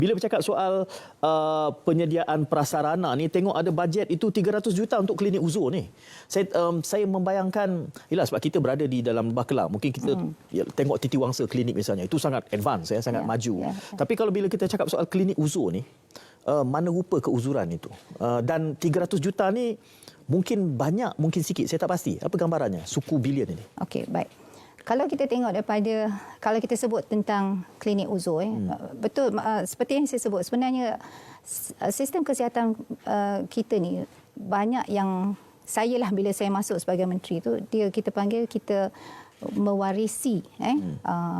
Bila bercakap soal penyediaan prasarana ni, tengok ada bajet itu 300 juta untuk klinik uzur ni. Saya membayangkan, yalah, sebab kita berada di dalam Lembah Kelang, mungkin kita tengok Titi Wangsa klinik misalnya, itu sangat advance, sangat maju. Tapi kalau bila kita cakap soal klinik uzur ni, mana rupa keuzuran itu? Dan 300 juta ni mungkin banyak, mungkin sikit, saya tak pasti. Apa gambarannya, suku bilion ini? Okey, baik. Kalau kita tengok daripada, kalau kita sebut tentang klinik uzur, betul, seperti yang saya sebut, sebenarnya sistem kesihatan kita ni banyak yang, saya lah bila saya masuk sebagai menteri tu, kita panggil kita mewarisi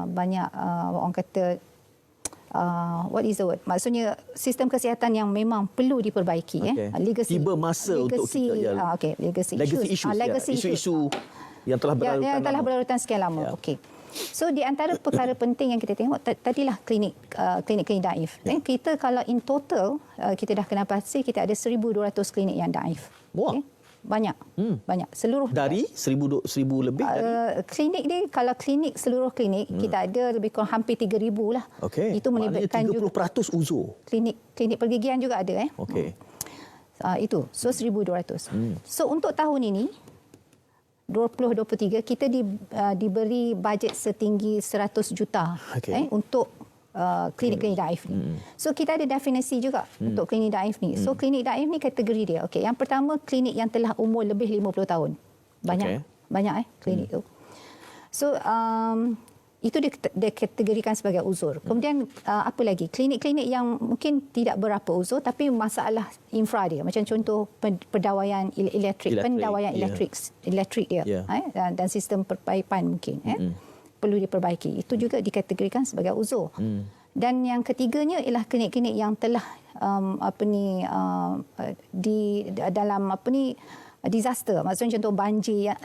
banyak orang kata, what is the word? Maksudnya sistem kesihatan yang memang perlu diperbaiki. Legacy. Tiba masa untuk kita. Legacy isu-isu yang telah berlarutan sekian lama. Okey. So di antara perkara penting yang kita tengok tadilah klinik daif. Kita kalau in total kita dah kena pasti kita ada 1,200 klinik yang daif. Wah. Banyak. Banyak. Seluruh dari 1,000 lebih klinik ni, kalau klinik seluruh klinik kita ada lebih kurang hampir 3,000 lah. Itu melibatkan 30% uzur. Klinik pergigian juga ada itu. So 1,200. So untuk tahun ini 2023 kita diberi bajet setinggi 100 juta untuk klinik-klinik daif ni. So kita ada definisi juga untuk klinik daif ni. So klinik daif ni kategori dia. Yang pertama, klinik yang telah umur lebih 50 tahun. Banyak klinik tu. So itu dikategorikan sebagai uzur. Kemudian apa lagi? Klinik-klinik yang mungkin tidak berapa uzur tapi masalah infra dia. Macam contoh pendawaian elektrik dia. Dan sistem perpaipan mungkin perlu diperbaiki. Itu juga dikategorikan sebagai uzur. Dan yang ketiganya ialah klinik-klinik yang telah dalam disaster, maksudnya contoh banjir,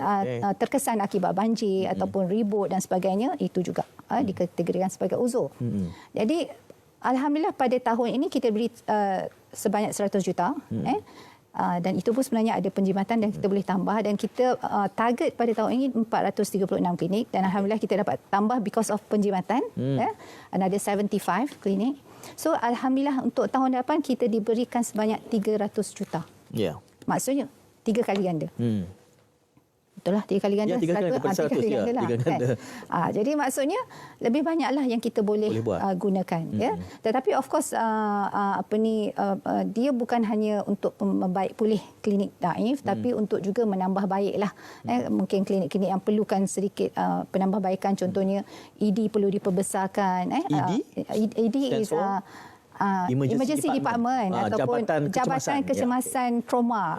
terkesan akibat banjir ataupun ribut dan sebagainya, itu juga dikategorikan sebagai uzur. Jadi alhamdulillah pada tahun ini kita beri sebanyak 100 juta dan itu pun sebenarnya ada penjimatan dan kita boleh tambah, dan kita target pada tahun ini 436 klinik dan alhamdulillah kita dapat tambah because of penjimatan another 75 klinik. So alhamdulillah untuk tahun depan kita diberikan sebanyak 300 juta. Maksudnya 3 kali ganda. Betul lah, 3 kali ganda. 3 kali ganda. Jadi maksudnya lebih banyaklah yang kita boleh gunakan. Tetapi of course dia bukan hanya untuk membaik pulih klinik daif, tapi untuk juga menambah baiklah. Mungkin klinik-klinik yang perlukan sedikit penambahbaikan, contohnya ED perlu diperbesarkan. ED is Emergency Department ataupun Jabatan Kecemasan Trauma.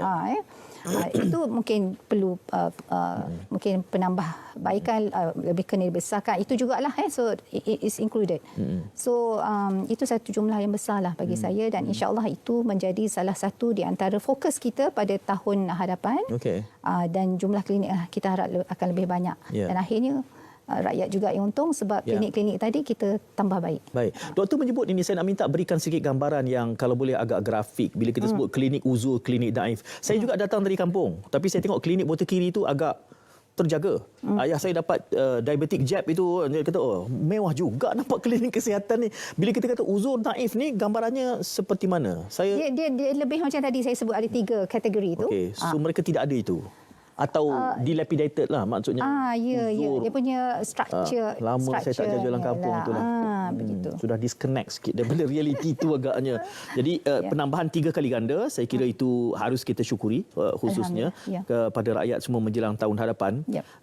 Itu mungkin perlu mungkin penambahbaikan, lebih kena dibesarkan. Itu jugalah so it is included. So itu satu jumlah yang besarlah bagi saya, dan insya-Allah itu menjadi salah satu di antara fokus kita pada tahun hadapan. Dan jumlah klinik kita harap akan lebih banyak. Dan akhirnya rakyat juga yang untung sebab klinik-klinik tadi kita tambah baik. Baik. Doktor menyebut ini, saya nak minta berikan sikit gambaran yang kalau boleh agak grafik. Bila kita sebut klinik uzur, klinik daif. Saya juga datang dari kampung, tapi saya tengok klinik Bota Kiri itu agak terjaga. Ayah saya dapat diabetic jab itu, dia kata, oh mewah juga nampak klinik kesihatan ni. Bila kita kata uzur daif ni, gambarannya seperti mana? Dia lebih macam tadi saya sebut ada 3 kategori itu. So mereka tidak ada itu? Atau dilapidated lah maksudnya? Dia punya structure. Lama saya tak jalan kampung tu lah. Begitu. Sudah disconnect sikit daripada realiti itu agaknya. Jadi penambahan 3 kali ganda, saya kira itu harus kita syukuri khususnya kepada rakyat semua menjelang tahun hadapan.